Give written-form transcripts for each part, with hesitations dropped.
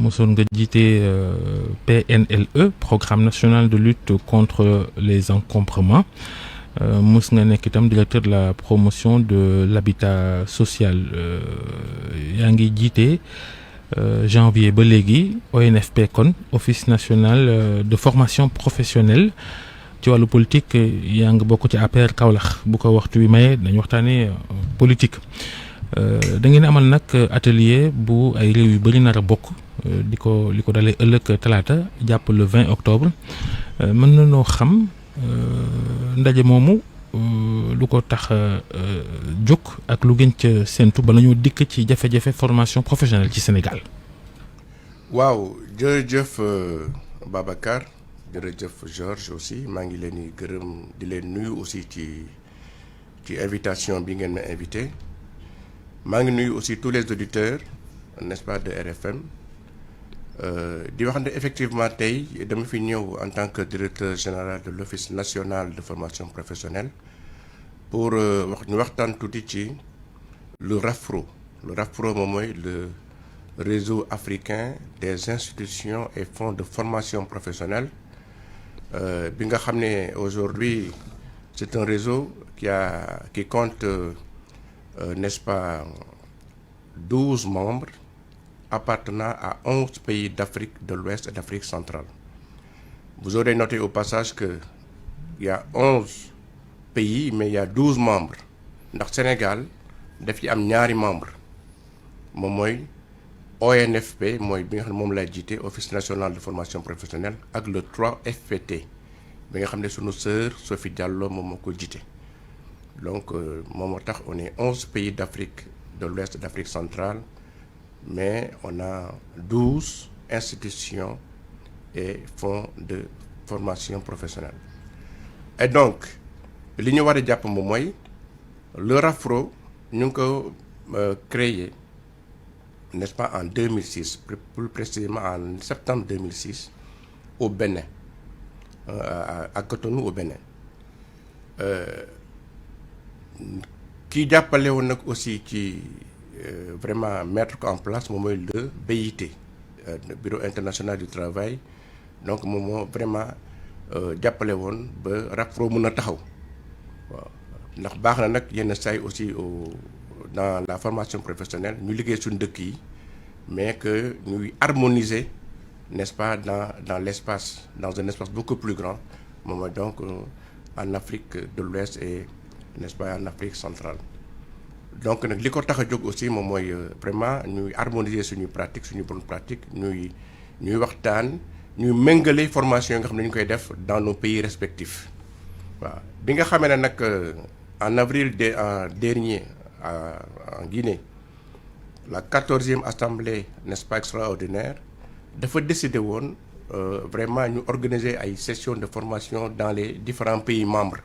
mosoon nga jiite PNLE programme national de lutte contre les encombrements mos nga nekk itam directeur de la promotion de l'habitat social yaa ngi jiite janvier ba léegi ONFP kon office national de formation professionnelle ci wàllu politique yaa ngi bokk ci APR Kaolack bu ko waxtu wi maye dañu waxtaanee politique da ngeen amal nag atelier bu ay réew yu bëri nar a bokk li ko dalee ëllëg talaata jàpp le 20 octobre mën na noo xam ndaje moomu lu ko tax jóg ak lu gën ca séntu ba nañoo dikk ci jafe-jafe formation professionnelle ci Sénégal. waaw jërëjëf Babacar jërëjëf Georges aussi maa ngi leen di gërëm di leen nuyu aussi ci invitation bi ngeen ma invité maa ngi nuyu aussi tous les auditeurs n'est-ce pas de RFM di wax ne effectivement tey dama fi ñëw en tant que directeur général de l'Office national de formation professionnelle pour ñu waxtaan tuuti ci le RAFPRO moom mooy le réseau africain des institutions et fonds de formation professionnelle bi nga xam ne aujourd'hui c'est un réseau qui compte n'est-ce pas 12 membres appartenant à 11 pays d'Afrique de l'Ouest et d'Afrique centrale. Vous aurez noté au passage que il y a 11 pays mais il y a 12 membres ndax Sénégal daf ci am ñaari membres moom mooy ONFP mooy bi nga xam ne moom lay jiite Office national de formation professionnelle ak le 3FPT bi nga xam ne sunu sœur Sophie Diallo moom moo ko jiite donc moom moo tax on est 11 pays d'Afrique de l'Ouest et d'Afrique centrale mais on a 12 institutions et fonds de formation professionnelle et donc li ñu war a jàpp moom mooy le RAFPRO ñu ngi ko créé n'est-ce pas en 2006 plus précisément en septembre 2006 au Bénin à Cotonou au Bénin kii jàppale woon nag aussi ci vraiment mettre ko en place moom mooy le BIT le Bureau international du travail donc moom moo vraiment jàppale woon ba RAFPRO mën a taxaw waaw ndax baax na nag yenn saa yi aussi dans la formation professionnelle ñu liggéey suñu dëkk yi mais que ñuy harmoniser n'est-ce pas dans l'espace dans un espace beaucoup plus grand moom mooy donc en Afrique de l'Ouest et n'est-ce pas en Afrique centrale donc nag li ko tax a jóg aussi moom mooy vraiment ñuy harmoniser suñuy pratique suñuy bonne pratique ñuy waxtaan ñuy méngale formation yi nga xam ne ñu koy def dans nos pays respectifs waaw bi nga xamee ne nag en avril dernier en Guinée la 14e assemblée n'est-ce pas extraordinaire dafa décider woon vraiment ñu organiser ay sessions de formation dans les différents pays membres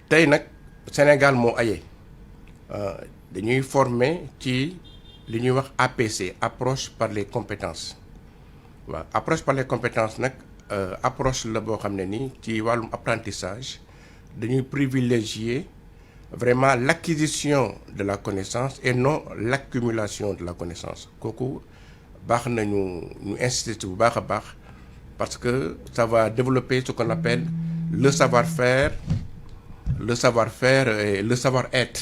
tey nag Sénégal moo aye dañuy former ci li ñuy wax APC approche par les compétences waaw approche par les compétences nag approche la boo xam ne ni ci wàllum apprentissage dañuy privilégier vraiment l'acquisition de la connaissance et non l'accumulation de la connaissance kooku baax na ñu insister bu baax a baax parce que ça va développer ce qu'on appelle le savoir-faire et le savoir-être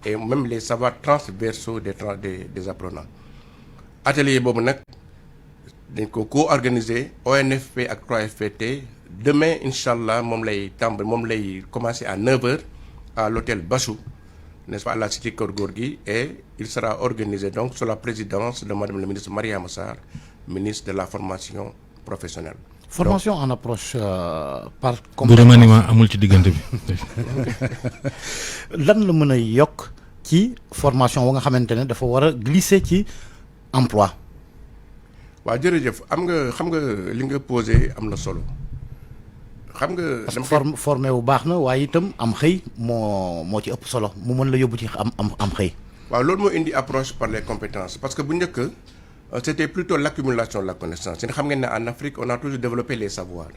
et même les savoirs transversaux des apprenants atelier boobu nag dañ ko co-organiser ONFP ak 3FPT demain inchallah moom lay commencer à 9h à l'hôtel Bachou n'est-ce pas à la cité Keur Gorgui et il sera organisé donc sous la présidence de madame la ministre Mariama Sarr ministre de la formation professionnelle. Formation en approche par du remaniement amul ci diggante bi. lan la mën a yokk ci formation wa nga xamante ne dafa war a glisser ci emploi. waaw jërëjëf xam nga li nga posé am na solo xam nga. dama formé wu baax na waaye itam am xëy moo ci ëpp solo mu mën la yóbbu ci am xëy. waaw loolu moo indi approche par les compétences parce que bu njëkk c'était plutôt l'accumulation de la connaissance yéen xam ngeen ne en Afrique on a toujours développé les savoirs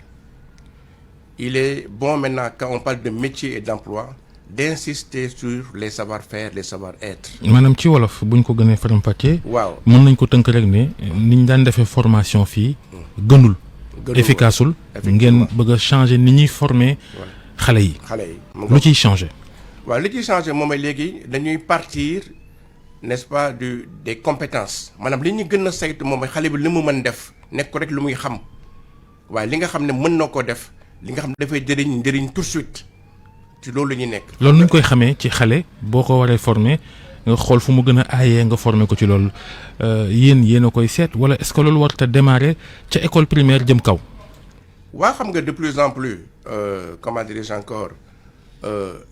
il est bon maintenant quand on parle de métier et d'emploi d'insister sur les savoir-faire, les savoir-être. maanaam ci wolof buñ ko gënee faram-fàccee. waaw mën nañ ko tënk rek ne niñ daan defee formation fii gënul. efficaceul ngeen bëgg a changer ni ñuy former xale yi. lu ciy changer. waaw li ciy changer moom mooy léegi dañuy partir n'est-ce pas des compétences maanaam li ñu gën a saytu moom mooy xale bi li mu mën def nekk ko rek lu muy xam waaye li nga xam ne mën na ko def li nga xam ne dafay njëriñ tout de suite ci loolu la ñuy nekk. loolu nuñ koy xamee ci xale boo ko waree former nga xool fu mu gën a aayee nga former ko ci loolu yéen a koy seet wala est-ce que loolu warut a démarrer ca école primaire jëm kaw. waa xam nga de plus en plus comment dirais-je encore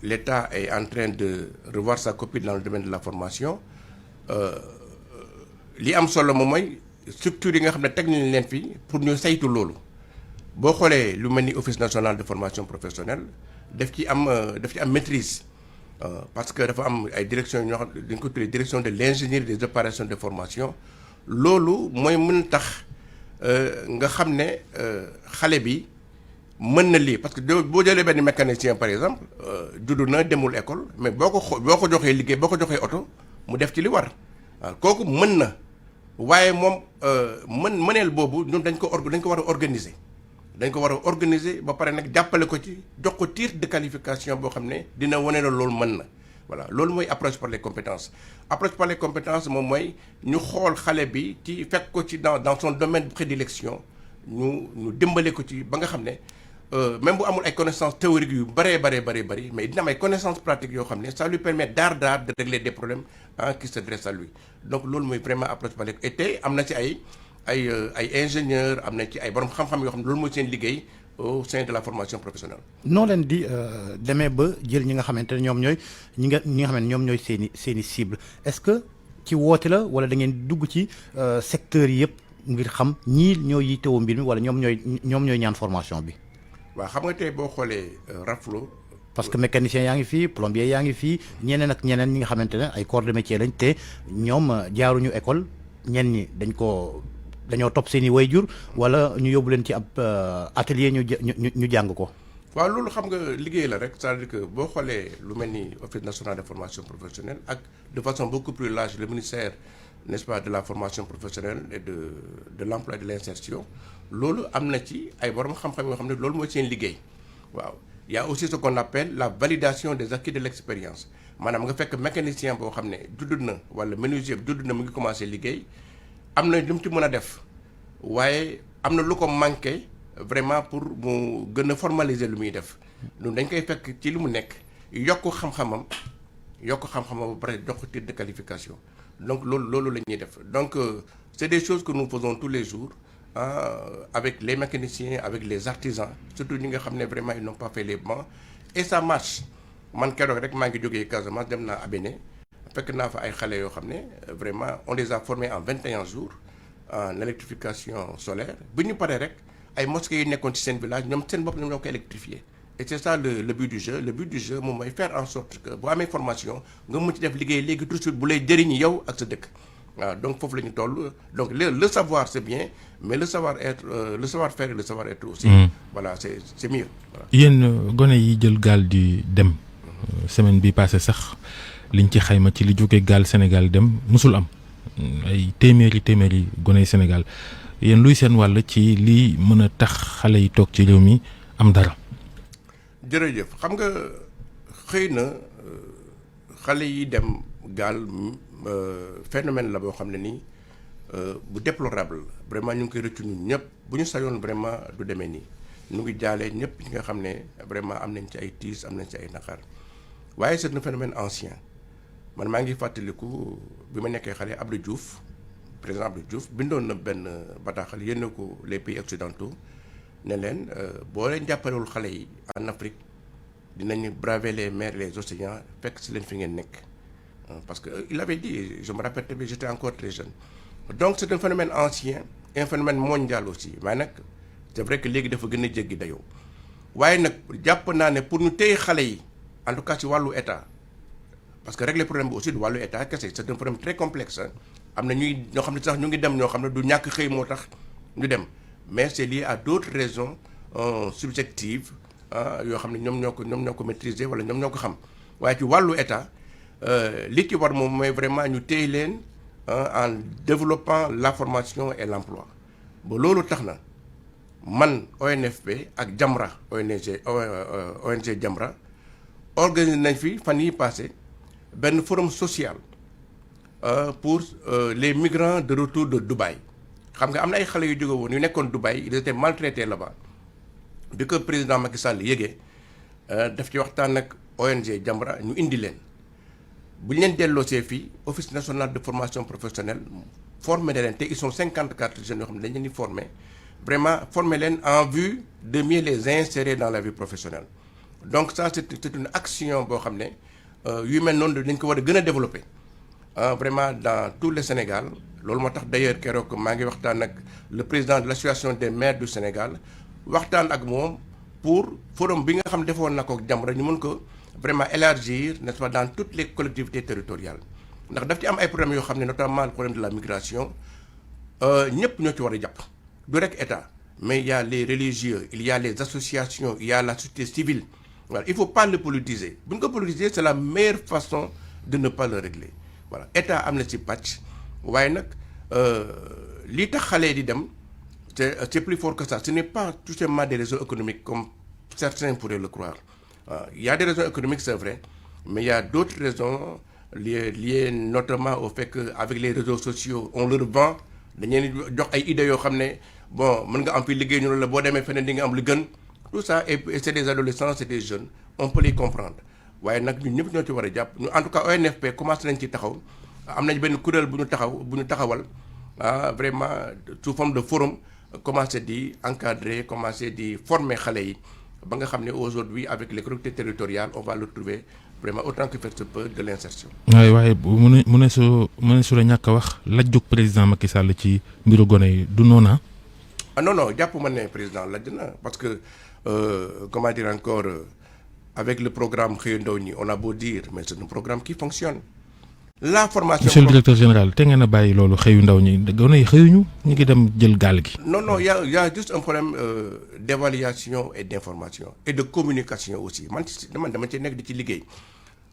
l'État est en train de revoir sa copie dans le domaine de la formation li am solo moom mooy structure yi nga xam ne teg nañ leen fi pour ñu saytu loolu boo xoolee lu mel ni office national de formation professionnelle daf ci am maîtrise parce que dafa am ay directions ñoo xam dañ ko tuddee direction de l'ingénierie des opérations de formation loolu mooy mën tax nga xam ne xale bi mën na lii parce que boo jëlee benn mécanicien par exemple juddu na demul école mais boo ko joxee liggéey boo ko joxee oto mu def ci li war waaw kooku mën na waaye moom mëneel boobu ñun dañ ko war a organiser dañ ko war a organiser ba pare nag jàppale ko ci jox ko titre de qualification boo xam ne dina wane la loolu mën na voilà loolu mooy approche par les compétences moom mooy ñu xool xale bi ci fekk ko ci dans son domaine de prédilection ñu dimbale ko ci ba nga xam ne même bu amul ay connaissances théoriques yu bëree mais dina am ay connaissances pratiques yoo xam ne ça lui permet d'art de régler des problèmes qui se dressent à lui donc loolu mooy vraiment approche par les et tey am na ci ay ingénieurs am na ci ay borom xam-xam yoo xam ne loolu mooy seen liggéey au sein de la formation professionnelle. noo leen di demee ba jël ñi nga xamante ne ñoom ñooy ñi nga xam ne ñoom ñooy seen i cible est-ce que ci woote la wala da ngeen dugg ci secteurs yi yëpp ngir xam ñii ñoo yittewoo mbir mi wala ñoom ñooy ñaan formation bi. waaw xam nga tey boo xoolee Raflo. parce que mécanicien yaa ngi fii plombier yaa ngi fii ñeneen ak ñeneen ñi nga xamante ne ay corps de métier lañ te ñoom jaaruñu école ñenn ñi dañoo topp seen i wayjur wala ñu yóbbu leen ci ab atelier ñu jàng ko. waaw loolu xam nga liggéey la rek c'est-à-dire que boo xoolee lu mel ni office national de formation professionnelle ak de façon beaucoup plus large le ministère n'est-ce pas de la formation professionnelle et de l'emploi et de l'insertion loolu am na ci ay borom xam-xam yoo xam ne loolu mooy seen liggéey waaw. Il y a aussi ce qu'on appelle la validation des acquis de l'expérience maanaam nga fekk mécanicien boo xam ne judd na wala menuisier judd na mu ngi commencé liggéey am na lu mu ci mën a def waaye am na lu ko manqué vraiment pour mu gën a formaliser lu muy def donc dañ koy fekk ci li mu nekk yokk xam-xamam ba pare jox ko titre de qualification donc loolu la ñuy def donc c'est des choses que nous faisons tous les jours avec les mécaniciens avec les artisans surtout ñi nga xam ne vraiment ils n'ont pas fait les bancs et ça marche man keroog rek maa ngi jógee Casamance dem naa Abéné fekk naa fa ay xale yoo xam ne vraiment on les a formés en 21 jours en électrification solaire bi ñu paree rek ay mosquées yi nekkoon ci seen village ñoom seen bopp ñoo ko électrifier et c'est ça le but du jeu moom mooy faire en sorte que boo amee formation nga mën ci def liggéey léegi tout de suite bu lay jëriñ yow ak sa dëkk waaw donc foofu la ñu toll donc le savoir c'est bien mais le savoir-être le savoir-faire et le savoir-être aussi voilà c'est mieux voilà. yéen gone yi jël gaal di dem semaine bi passé sax liñ ci xayma ci li jóge gaal Sénégal dem musul am ay téeméeri gone yi Sénégal yéen luy seen wàll ci lii mën a tax xale yi toog ci réew mi am dara. jërëjëf xam nga xëy na xale yi dem gaal phénomène la boo xam ne nii bu déplorable vraiment ñu ngi koy rëccu ñun ñëpp bu ñu sañoon vraiment du demee nii ñu ngi jaalee ñëpp ñi nga xam ne vraiment am nañ ci ay tiis am nañ ci ay naqar waaye c'est un phénomène ancien man maa ngi fàttaliku bi ma nekkee xale Abdou Diouf président Abdou Diouf bindoon na benn bataaxal yénn ko les pays occidentaux ne leen boo leen jàppalewul xale yi en Afrique dinañu braver les mers les océans fekk si leen fi ngeen nekk parce que il avait dit je me rappelle que j'étais encore très jeune donc c'est un phénomène ancien et un phénomène mondial aussi waaye nag c'est vrai que léegi dafa gën a jéggi dayoo waaye nag jàpp naa ne pour ñu téye xale yi en tout cas ci wàllu état parce que régler problème bi aussi du wàllu état kese c'est un problème très complexe am na ñoo xam ne sax ñu ngi dem ñoo xam ne du ñàkk xëy moo tax ñu dem mais c'est lié à d'autres raisons subjectives yoo xam ne ñoom ñoo ko maîtriser wala ñoom ñoo ko xam waaye ci wàllu état li ci war moom mooy vraiment ñu téye leen en développant la formation et l'emploi ba loolu tax na man ONFP ak Jamra ONG Jamra organiser nañ fi fan yi passé benn forum social pour les migrants de retour de Dubaï xam nga am na ay xale yu jóge woon yu nekkoon Dubaï ils étaient maltraités là-bas bi ko président Macky Sall yëgee daf ci waxtaan ak ONG Jamra ñu indi leen bu ñu leen delloosee fii office national de formation professionnelle formé na leen te ils sont 54 jeunes yoo xam ne dañ leen di former vraiment former leen en vue de mieux les insérer dans la vie professionnelle donc ça c'est une action boo xam ne yu mel noonu dañ ko war a gën a développer vraiment dans tout le Sénégal loolu moo tax d'ailleurs keroog maa ngi waxtaan ak le président de l'association des maires du Sénégal waxtaan ak moom pour forum bi nga xam defoon na ko Jamra ñu mën ko vraiment élargir n'est-ce pas dans toutes les collectivités territoriales ndax daf ci am ay problèmes yoo xam ne notamment le problème de la migration ñëpp ñoo ci war a jàpp du rek état mais il y a les religieux il y a les associations il y a la société civile voilà il faut pas le politiser bu ñu ko politiser c'est la meilleure façon de ne pas le régler voilà état am na ci pàcc waaye nag li tax xale di dem c'est plus fort que ça ce n'est pas tout simplement des raisons économiques comme certains pourraient le croire il y a des raisons économiques c'est vrai mais il y a d'autres raisons liées notamment au fait que avec les réseaux sociaux on leur vend dañu leen jox ay idées yoo xam ne bon mën nga am fi liggéey ñu la boo demee feneen di nga am lu gën tout ça et c'est des adolescents c'est des jeunes on peut les comprendre waaye nag ñun ñëpp ñoo ci war a jàpp ñu en tout cas ONFP commencé nañ ci taxaw am nañ benn kuréel bu ñu taxawal vraiment sous forme de forum commencé di encadrer commencé di former xale yi ba nga xam ne aujourd'hui avec les collectivités territoriales on va le trouver vraiment autant que faire se peut de l'insertion. waaye mu ne su la ñàkk a wax lajjug président Macky Sall ci mbiru gone yi du noona non jàpp ma ne président lajj na parce que comment dire encore avec le programme Xëyu Ndaw ñi on a beau dire mais c'est un programme qui fonctionne. La formation. Monsieur le directeur général te ngeen a bàyyi loolu xëyu ndaw ñi gone yi xëyuñu ñu ngi dem jël gaal gi. non y a juste un problème d'évaluation et d'information et de communication aussi man dama ci nekk di ci liggéey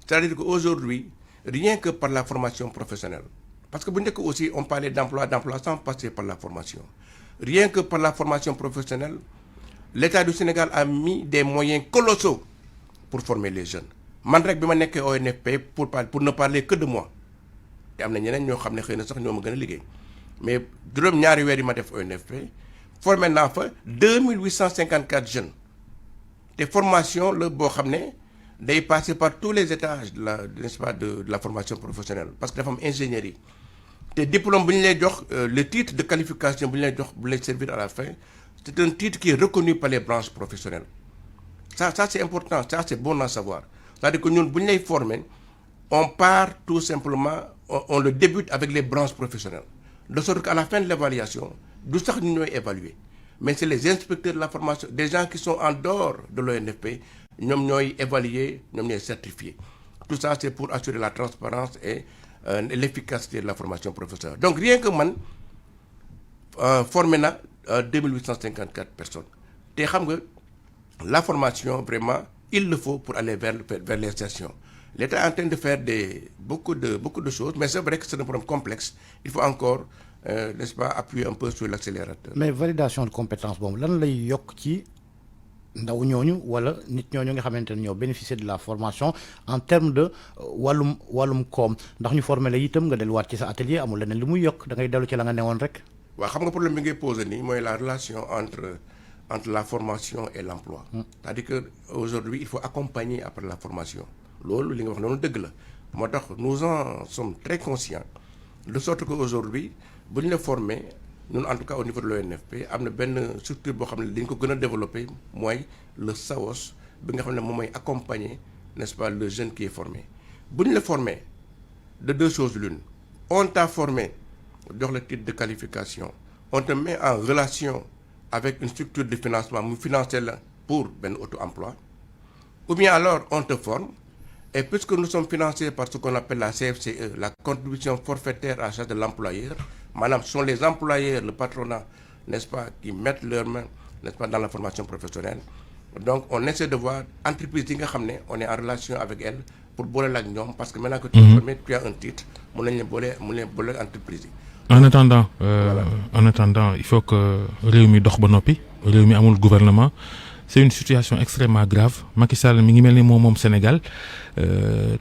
c'est-à-dire que aujourd'hui rien que par la formation professionnelle parce que bu njëkk aussi on parlait d'emploi sans passer par la formation rien que par la formation professionnelle l'État du Sénégal a mis des moyens colossaux pour former les jeunes. man rek bi ma nekkee ONFP pour ne parler que de moi te am na ñeneen ñoo xam ne xëy na sax ñoo ma gën a liggéey mais juróom-ñaari weer yi ma def ONFP formé naa fa 2854 jeunes te formation la boo xam ne day passer par tous les étages n'est-ce pas de la formation professionnelle parce que dafa am ingénierie te diplôme bu ñu lay jox le titre de qualification bu ñu lay jox bu lay servir à la fin c'est un titre qui est reconnu par les branches professionnelles ça c'est important ça c'est bon à savoir. C'est-à-dire que ñun bu ñu lay former on part tout simplement on le débute avec les branches professionnelles de sorte qu'à la fin de l'évaluation du sax ñu ñooy évaluer mais c'est les inspecteurs de la formation des gens qui sont en dehors de l'ONFP ñoom ñooy évaluer ñoom ñooy certifier tout ça c'est pour assurer la transparence et l'efficacité de la formation professionnelle donc rien que man formé na 2854 personnes te xam nga la formation vraiment il le faut pour aller vers l'insertion. L'État est en train de faire beaucoup de choses, mais c'est vrai que c'est un problème complexe. Il faut encore, n'est-ce pas, appuyer un peu sur l'accélérateur. Mais validation de compétences boobu lan lay yokk ci ndaw ñooñu wala nit ñooñu nga xamante ne ñoo bénéficier de la formation en termes de wàllum koom ndax ñu former la itam nga delluwaat ci sa atelier amul leneen lu muy yokk da ngay dellu ci la nga newoon rek. waaw xam nga problème bi ngay posé nii mooy la relation entre la formation et l'emploi. C'est-à-dire que aujourd'hui il faut accompagner après la formation loolu li nga wax noonu dëgg la moo tax nous en sommes très conscients de sorte que aujourd'hui bu ñu la former ñun en tout cas au niveau de l'ONFP am na benn structure boo xam ne dañ ko gën a développer mooy le SAOS bi nga xam ne moom mooy accompagner n'est-ce pas le jeune qui est formé bu ñu la former de deux choses l'une on t'a formé jox le titre de qualification on te met en relation avec une structure de financement mu financer la pour benn auto-emploi ou bien alors on te forme et puisque nous sommes financés par ce qu'on appelle la CFCE la contribution forfaitaire à charge de l'employeur maanaam ce sont les employeurs le patronat n'est-ce pas qui mettent leurs mains n'est-ce pas dans la formation professionnelle donc on essaie de voir entreprise yi nga xam ne on est en relation avec elles pour boole la ak ñoom parce que maintenant que tu es formé tu as un titre mun nañ leen boole entreprise yi. en attendant il faut que réew mi dox ba noppi réew mi amul gouvernement c'est une situation extrêmement grave Macky Sall mi ngi mel ni moom Sénégal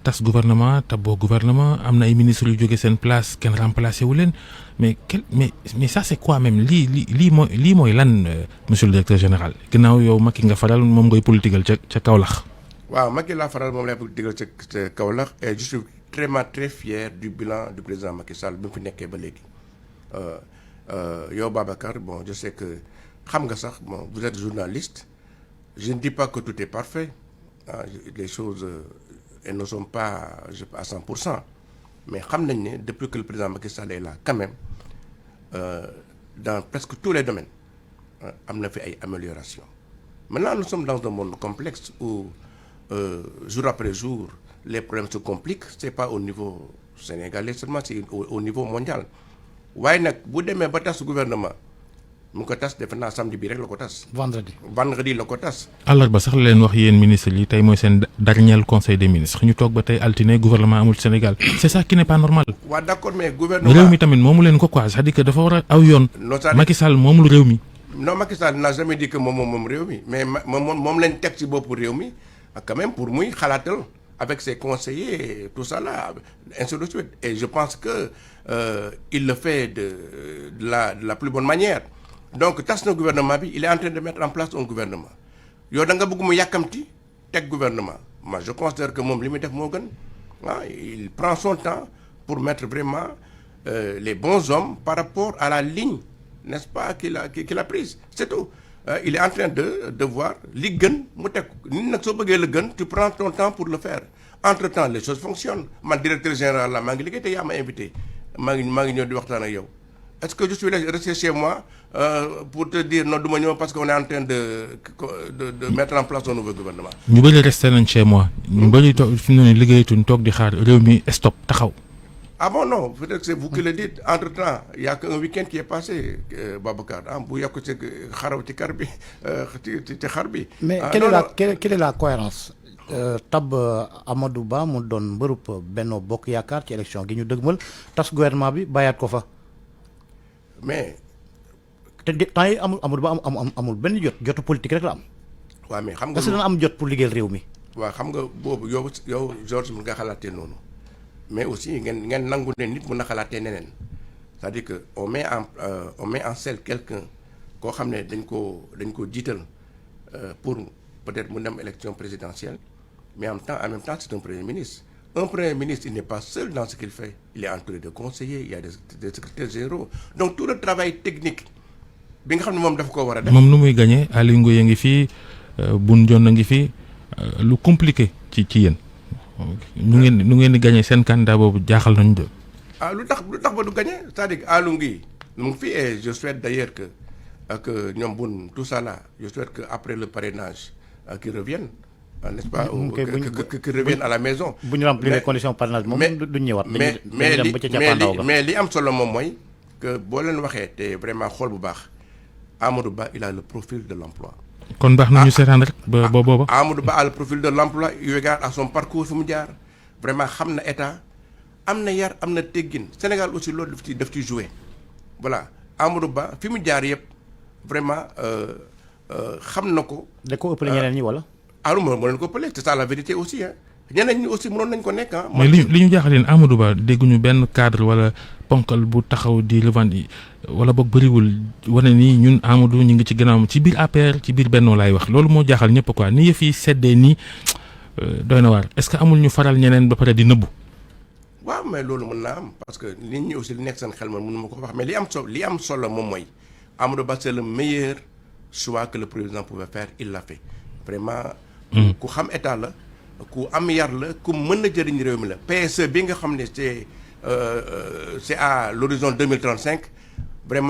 tas gouvernement taboo gouvernement am na ay ministres yu jóge seen place kenn remplacé wu leen mais ça c'est quoi même lii mooy lan monsieur le directeur général ginnaaw yow Macky nga faral moom ngay politigal ca Kaolack. waaw Macky laa faral moom lay politigal ca Kaolack et je suis très fier du bilan du président Macky Sall bi mu fi nekkee ba léegi yow Babacar bon je sais que xam nga sax bon vous êtes journaliste. Je ne dis pas que tout est parfait. Les choses elles ne sont pas à 100%. Mais xam nañ ne depuis que le président Macky Sall est là quand même dans presque tous les domaines am na fi ay améliorations. Maintenant nous sommes dans un monde complexe où jour après jour les problèmes se compliquent. C'est pas au niveau sénégalais seulement, c'est au niveau mondial. waaye nag bu demee ba tas gouvernement mu ko tas defe naa samedi bi rek la ko tas. vendredi la ko tas. àllarba sax la leen wax yéen ministres yi tey mooy seen dernier conseil des ministres ñu toog ba tey altine gouvernement amul Sénégal c'est ça qui n'est pas normal. waaw d'accord mais gouvernement réew mi tamit moomu leen ko quoi c'est-à-dire que dafa war a aw yoon. Macky Sall moomul réew mi. non Macky Sall n'a jamais dit que moom réew mi mais moom lañ teg ci boppu réew mi quand même pour muy xalaatal avec ses conseillers tout ça là ainsi de suite et je pense que il le fait de la plus bonne manière. Donc tas na gouvernement bi il est en train de mettre en place un gouvernement yow da nga bëgg mu yàkkamti teg gouvernement moi je considère que moom li muy def moo gën il prend son temps pour mettre vraiment les bons hommes par rapport à la ligne n'est-ce pas qu'il a prise c'est tout il est en train de voir li gën mu teg nit nag soo bëggee la gën tu prends ton temps pour le faire entre-temps les choses fonctionnent man directeur général la maa ngi liggéey te yaa ma invité maa ngi ñëw di waxtaan ak yow. Est-ce que je suis resté chez moi pour te dire non du ma ñëw parce qu'on est en train de mettre en place un nouveau gouvernement. ñu bëri resté nañ chez moi. ñu bëri toog fi mu ne nii liggéeyatuñ toog di xaar réew mi stop taxaw. Ah bon non peut-être que c'est vous qui le dites entre-temps il y a qu'un week-end qui est passé Babacar bu yokk ci xaraw ci kar bi ci xar bi. mais quelle est la cohérence tab Amadou Ba mu doon mbërub Benno Bokk Yaakaar ci élection gi ñu dëgmal tas gouvernement bi bàyyaat ko fa. mais te temps yi amul ba amul benn jotu politique rek la am. waaw mais xam nga parce que dana am jot pour liggéeyal réew mi. waaw xam nga boobu yow Georges mun nga xalaatee noonu mais aussi ngeen nangu ne nit mun na xalaatee neneen c'est-à-dire que on met en scène quelqu'un koo xam ne dañ ko jiital pour peut-être mu dem élection présidentielle mais en même temps c'est un premier ministre. Un premier ministre, il n'est pas seul dans ce qu'il fait. Il est entouré de conseillers, il y a des secrétaires généraux. Donc tout le travail technique, bi nga xam ne moom dafa ko war a def. moom nu muy gagné Aly Ngouille ngi fii Boun Dionne ngi fii lu compliqué ci yéen nu ngeen di gagné seen candidat boobu jaaxal nañu de. lu tax ba du gagné c'est-à-dire que Aly Ngouille mu ngi fii et je souhaite d'ailleurs que ñoom Boun tout ça là je souhaite que après le parrainage qu'ils reviennent. N'est-ce pas que reviennent à la maison. bu ñu remplir les conditions parrainage moom duñ ñëwaat. mais li am solo moom mooy que boo leen waxee te vraiment xool bu baax Amadou Ba il a le profil de l'emploi. kon baax na ñu seetaan rek ba booba. Amadou Ba a le profil de l'emploi eu égard à son parcours fu mu jaar vraiment xam na état am na yar am na teggin Sénégal aussi loolu daf ci jouer voilà Amadou Ba fi mu jaar yëpp vraiment xam na ko. da ko ëppale ñeneen ñi wala. moo leen ko pële c'est ça la vérité aussi ñeneen ñi aussi mënoon nañ ko nekk mais li ñu jaaxal leen Amadou Ba dégguñu benn cadre wala ponkal bu taxaw di revendiquer wala boog bëriwul wane ni ñun Amadou ñu ngi ci gannaawam ci biir APR ci biir Benno laay wax loolu moo jaaxal ñëpp quoi ni yëf yi seddee nii doy na waar est-ce que amul ñu faral ñeneen ba pare di nëbbu. waaw mais loolu mën naa am parce que nit ñi aussi li nekk seen xel man mënu ma ko wax mais li am solo moom mooy Amadou Ba c'est le meilleur choix que le président pouvait faire il l'a fait vraiment. ku xam état la ku am yar la ku mën na jëriñ réew mi la PSE bi nga xam ne c'est à l'horizon 2035 vraiment